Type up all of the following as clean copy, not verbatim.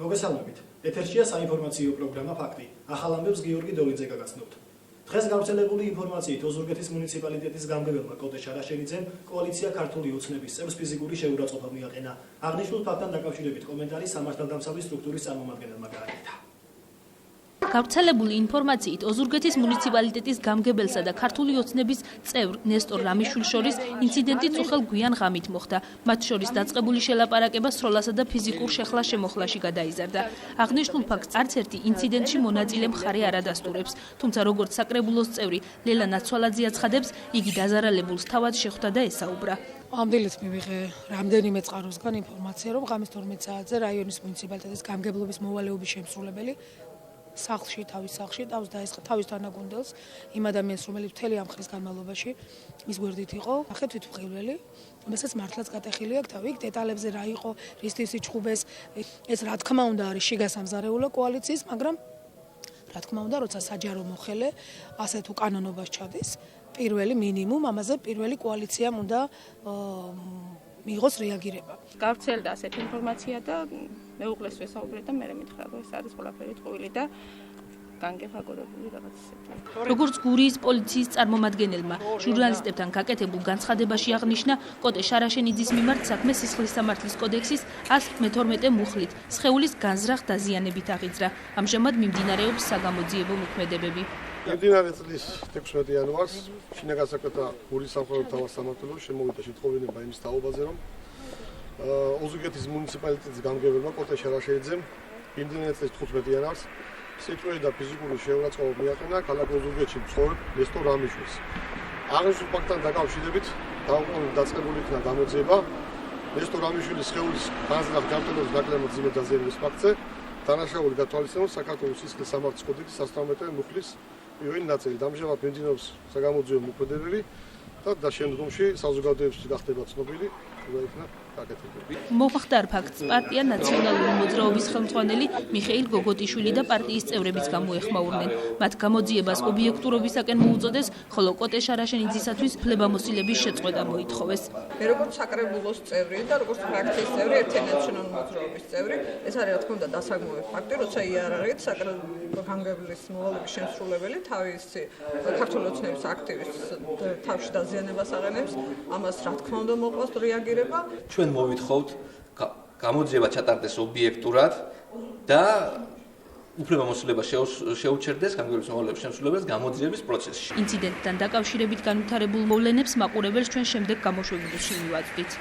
მოგესალმებით. ეთერშია საინფორმაციო პროგრამა ფაქტი. ახალ ამბებს გიორგი დოლიძე გაგაცნობთ. დღეს გავრცელებული ინფორმაციით ოზურგეთის მუნიციპალიტეტის გამგებელმა კოტე შარაშენიძემ კოალიცია ქართული ოცნების წევრს ფიზიკური შეურაცხყოფა მიაყენა. აღნიშნულ ფაქტთან დაკავშირებით კომენტარი სამართალდამცავი სტრუქტურის წარმომადგენელმა გააკეთა. გავრცელებული ინფორმაციით ოზურგეთის მუნიციპალიტეტის გამგებელსა და ქართული ოცნების წევრ ნესტორ რამიშვილს შორის ინციდენტი წუხელ გვიან ღამით მოხდა. მათ შორის დაწყებული შელაპარაკება სროლასა და ფიზიკურ შეხლა-შემოხლაში გადაიზარდა. აღნიშნულ ფაქტს არც ერთი ინციდენტში მონაწილე მხარე არ ადასტურებს. თუმცა როგორც საკრებულოს წევრი ლელა ნაცვალაძე აცხადებს, იგი დაზარალებულს თავად შეხვდა და ესაუბრა. ამდენიც მივიღე რამდენიმე წყაროსგან ინფორმაცია, რომ ღამის 12 საათზე რაიონის მუნიციპალიტეტის გამგებლობის მოვალეობის შემსრულებელი სახლში თავის თავს დაესხა თავის თანაგუნდელს იმ ადამიანს, რომელიც მთელი ამ ხნის განმავლობაში მის გვერდით იყო, ახლა თვითმხილველი, რომელსაც მართლაც გატეხილი აქვს თავი, დეტალებზე რა იყო, რისთვის იჩხუბეს, ეს რა თქმა უნდა არის შიგასამზარეულო კოალიციის, მაგრამ რა თქმა უნდა, როცა საჯარო მოხელე ასეთ უკანონობას ჩადის, პირველი მინიმუმ ამაზე პირველი კოალიციამ უნდა მიიღოს რეაგირება. გავრცელდა ასეთი ინფორმაცია და მეუღლეს ვესაუბრე და მე მითხრა, რომ ეს არის ყველაფერი ტყუილი და განგეფაგორებული რაღაც ისეთი. როგორც გურიის პოლიციის წარმომადგენელმა ჟურნალისტებთან გაკეთებულ განცხადებაში აღნიშნა, კოტე შარაშენიძის მიმართ საქმე სისხლის სამართლის კოდექსის 112 მუხლით სხეულის განზრახ დაზიანებით აღიძრა. ამჟამად მიმდინარეობს საგამოძიებო მოქმედებები. მიმდინარე წლის 16 იანვარს შინაგან საქმეთა გურიის სამხედრო თავის სამმართველოში შემოვიდა შეთხოვნება იმის თაობაზე, რომ ოზურგეთის მუნიციპალიტეტის გამგებელმა კოტე შარაშენიძემ მიმდინარე წლის 15 იანვარს სიკვდილი და ფიზიკური შეურაცხყოფა მიაყენა ქალაქ ოზურგეთში მცხოვრებ ნესტორ რამიშვილს. აღნიშნულ ფაქტთან დაკავშირებით დაწყებული იქნა გამოძიება ნესტორ რამიშვილის სხეულის განზრახ ჯანმრთელობის ნაკლები მძიმე დაზიანების ფაქტზე. დანაშაული გათვალისწინებულ საქართველოს სისხლის სამართლის კოდექსის 112 მუხლის პირველი ნაწილი. ამჟამად მიმდინარეობს საგამოძიებო მოქმედებები და შემდგომში საზოგადოებისთვის გახდება ცნობილი იქნა გაკეთებები. მომხდარ ფაქტს პარტია ნაციონალური მოძრაობის ხელმძღვანელი მიხეილ გოგოტიშვილი და პარტიის წევრებიც გამოეხმაურნენ. მათ გამოძიებას ობიექტურობისაკენ მოუწოდეს, ხოლო კოტე შარაშენიძისათვის ფლებამოსილების შეწყვეტა მოითხოვეს. მე როგორც საკრებულოს წევრი და როგორც ფრაქციის წევრი, ერთიანაციონალური მოძრაობის წევრი, ეს არის რა თქმა უნდა დასაგმოვი ფაქტი, როცა იარაღით საკრებულოს გამგებლის მოვალეობის შემსრულებელი თავისი ქართული ოცნების აქტივისტს თავში დაზიანებას აყენებს, ამას რა თქმა უნდა მოყავს რეაგირება. ჩვენ მოვითხოვთ გამოძიება ჩატარდეს ობიექტურად და უფლებამოსილება შეუჩერდეს გამგებლის მოვალეობის შემსრულებელს გამოძიების პროცესში. ინციდენტთან დაკავშირებით განვითარებულ მოვლენებს მაყურებელს ჩვენ შემდეგ გამოშვებებაში მივაწვდით.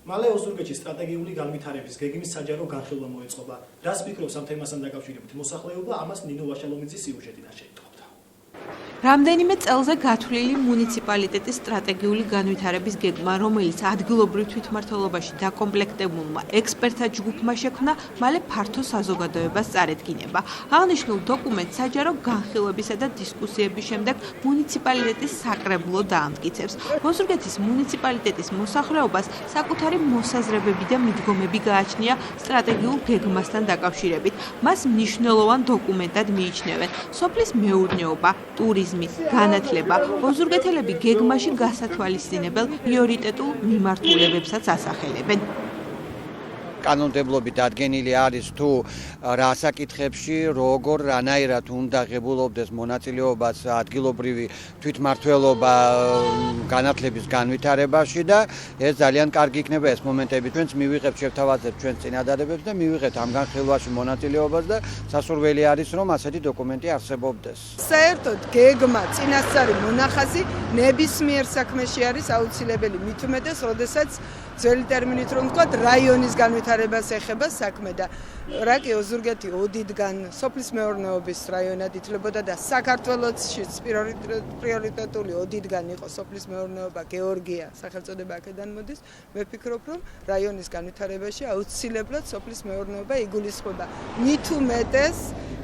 მალე ოზურგეთში სტრატეგიული განვითარების გეგმის საჯარო განხილვა მოეწყობა. რას ფიქრობს ამ თემასთან დაკავშირებით მოსახლეობა, ამას ნინო ვაშალომიძის სიუჟეტიდან შეიტყობთ. რამდენიმე წელზე გათვლილი მუნიციპალიტეტის სტრატეგიული განვითარების გეგმა, რომელიც ადგილობრივ თვითმმართველობაში დაკომპლექტებულმა ექსპერტთა ჯგუფმა შექმნა, მალე ფართო საზოგადოებას წარედგინება. აღნიშნულ დოკუმენტს საჯარო განხილვებისა და დისკუსიების შემდეგ მუნიციპალიტეტის საკრებულო დაამტკიცებს. ოზურგეთის მუნიციპალიტეტის მოსახლეობას საკუთარი მოსაზრებები და მიდგომები გააჩნია სტრატეგიულ გეგმასთან დაკავშირებით. მას მნიშვნელოვან დოკუმენტად მიიჩნევენ. სოფლის მეურნეობა, ტურიზმი, განათლება, ოზურგეთელები გეგმაში გასათვალისწინებელ პრიორიტეტულ მიმართულებებსაც ასახელებენ. კანონმდებლობით დადგენილი არის თუ რა საკითხებში როგორ რანაირად უნდა ღებულობდეს მონაწილეობას ადგილობრივი თვითმმართველობა განათლების განვითარებაში და ეს ძალიან კარგი იქნება ეს მომენტები. ჩვენც მივიღებთ შევთავაზებთ ჩვენ წინადადებებს და მივიღებთ ამ განხილვაში მონაწილეობას და სასურველი არის რომ ასეთი დოკუმენტი არსებობდეს. საერთოდ გეგმა წინასწარი მონახაზი ნებისმიერ საქმეში არის აუცილებელი, მით უმეტეს, როდესაც ძველი ტერმინით რომ ვთქვათ, რაიონის განვითარებას ეხება საქმე და რაკი ოზურგეთი ოდითგან სოფლის მეურნეობის რაიონად ითვლებოდა და საქართველოშიც პრიორიტეტული ოდითგან იყო სოფლის მეურნეობა, გეორგია, სახელწოდება აქედან მოდის. მე ვფიქრობ, რომ რაიონის განვითარებაში აუცილებლად სოფლის მეურნეობა იგულისხმება. მით უმეტეს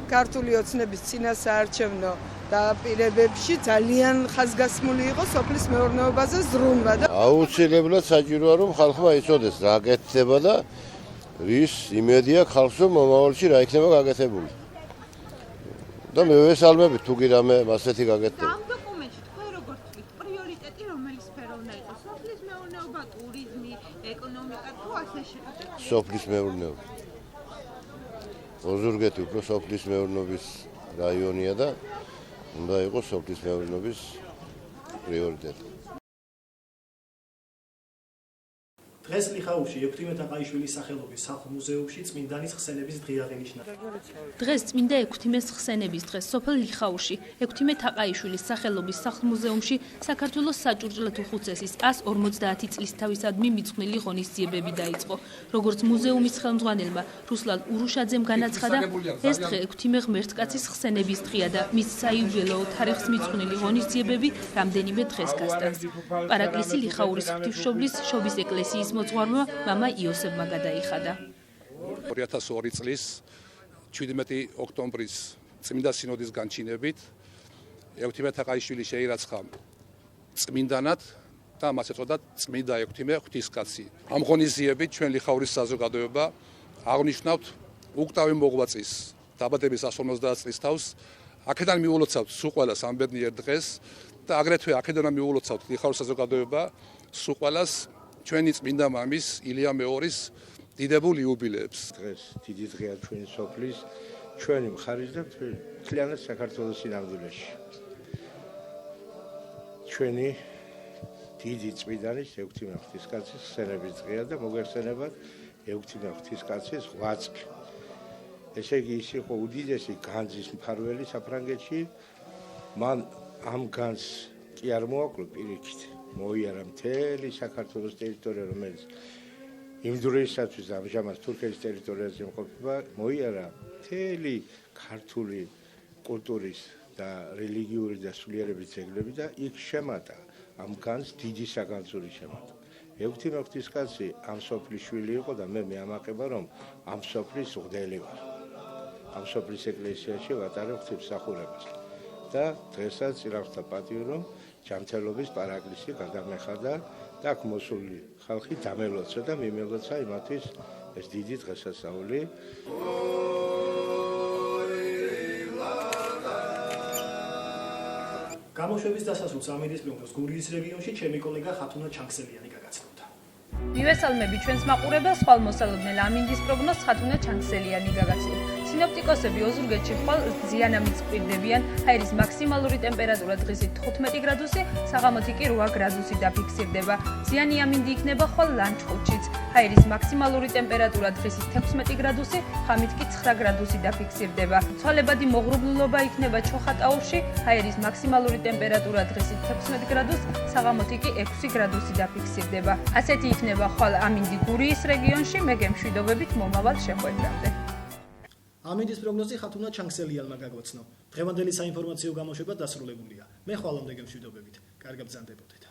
ქართული ოცნების წინასაარჩევნო დაპირებებში ძალიან ხაზგასმული იყო სოფლის მეურნეობაზე ზრუნვა და აუცილებლად საჭიროა რომ ხალხმა იცოდეს რა გაკეთდება და ვის იმედია ხალხს რომ მომავალში რა იქნება გაკეთებული. და მე ვესალმებით თუ კი რამე ასეთი გაკეთდება. ამ დოკუმენტში თქვენ როგორ თქვით პრიორიტეტი რომელი სფერო უნდა იყოს? სოფლის მეურნეობა, ტურიზმი, ეკონომიკა თუ ასე შემდეგ? სოფლის მეურნეობა. ოზურგეთი უფრო სოფლის მეურნეობის რაიონია და უნდა იყოს სოფლის მეურნეობის პრიორიტეტი. დღეს ლიხაურში ექვთიმე თაყაიშვილის სახელობის სახლ-მუზეუმში წმინდანის ხსენების დღე აღინიშნა. დღეს წმინდა ექვთიმეს ხსენების დღეს სოფელ ლიხაურში ექვთიმე თაყაიშვილის სახელობის სახლ-მუზეუმში საქართველოს საჭურჭლეთო ხუცესის 150 წლის თავისადმი მიძღვნილი ღონისძიებები დაიწყო. როგორც მუზეუმის ხელმძღვანელმა რუსლან ურუშაძემ განაცხადა, ეს დღე ექვთიმე ღმერთკაცის ხსენების დღეა და მის საიუბილეო თარიღს მიძღვნილი ღონისძიებები რამდენიმე დღეს გასტანს. პარაკლისი ლიხაურის ღვთისმშობლის შობის ეკლესიის მოძღვარმა მამა იოსებმა გადაიხადა. 2002 წლის 17 ოქტომბრის წმინდა სინოდის განჩინებით ექვთიმე თაყაიშვილი შეირაცხა წმინდანად და მას ეწოდა წმინდა ექვთიმე ღვთისკაცი. ამ ღონისძიებით ჩვენ ლიხაურის საზოგადოება აღნიშნავთ უკტავი მოღვაწის დაბადების 150 წლის თავს. აქედან მიულოცავთ სულ ყველას ამ ბედნიერ დღეს და აგრეთვე აქედან მიულოცავთ ლიხაურის საზოგადოება სულ ყველას ჩვენი წმინდა მამის ილია მეორის დიდებულ იუბილეებს. დღეს დიდი დღეა ჩვენი სოფლის, ჩვენი მხარის და მთლიანად საქართველოს სინამდვილეში. ჩვენი დიდი წმინდანის ექვთიმე ღვთისკაცის ხსენების დღეა და მოგეხსენებათ ექვთიმე ღვთისკაცის ღვაწლი. ესე იგი ის იყო უდიდესი განძის მფარველი საფრანგეთში. მან ამ განძს კი არ მოაკლო პირიქით. მოიარა მთელი საქართველოს ტერიტორია, რომელიც იმ დროისათვის ამჟამად თურქეთის ტერიტორიაზე იმყოფება, მოიარა მთელი ქართული კულტურის და რელიგიური და სულიერების ძეგლები და იქ შემატა ამ განს დიდი საგანძური შემატა. ექვთიმე ღვთისკაცი ამ სოფლის შვილი იყო და მე ამაყება, რომ ამ სოფლის მღვდელი ვარ. ამ სოფლის ეკლესიაში ვატარებ ღვთისმსახურებას და დღესაც ირახვთა პატივი, რომ ჯანმრთელობის პარაკლისი გადამეხადა და აქ მოსული ხალხი დამელოცა და მიმელოცა იმათვის ეს დიდი დღესასწაული. გამოშვების დასასრულს ამინდის პროგნოზ გურიის რეგიონში ჩემი კოლეგა ხათუნა ჩანქსელიანი გაგაცნობდა. მივესალმები ჩვენს მაყურებელს, ხვალმოსალოდნელ ამინდის პროგნოზ ხათუნა ჩანქსელიანი გაგაცნობდა. სინოპტიკოსები ოზურგეთში ხვალ ზიანამის ყვირდებიან, ჰაერის მაქსიმალური ტემპერატურა დღისით 15 გრადუსი, საღამოთი კი 8 გრადუსი დაფიქსირდება. ზიანი ამინდი იქნება ხვალ ლანჩხუთშიც. ჰაერის მაქსიმალური ტემპერატურა დღისით 16 გრადუსი, ღამით კი 9 გრადუსი დაფიქსირდება. ცვალებადი მოღრუბლულობა იქნება ჩოხატაურში, ჰაერის მაქსიმალური ტემპერატურა დღისით 16 გრადუსი, საღამოთი კი 6 გრადუსი დაფიქსირდება. ასეთი იქნება ხვალ ამინდი გურიის რეგიონში, მე გემშვიდობებით მომავალ შეხვედრამდე. ამინდის პროგნოზი ხათუნა ჩანქსელიანმა გაგვაცნო. დღევანდელი საინფორმაციო გამოშვება დასრულებულია. მე ხვალამდე გემშვიდობებით. კარგად ბრძანდებოდეთ.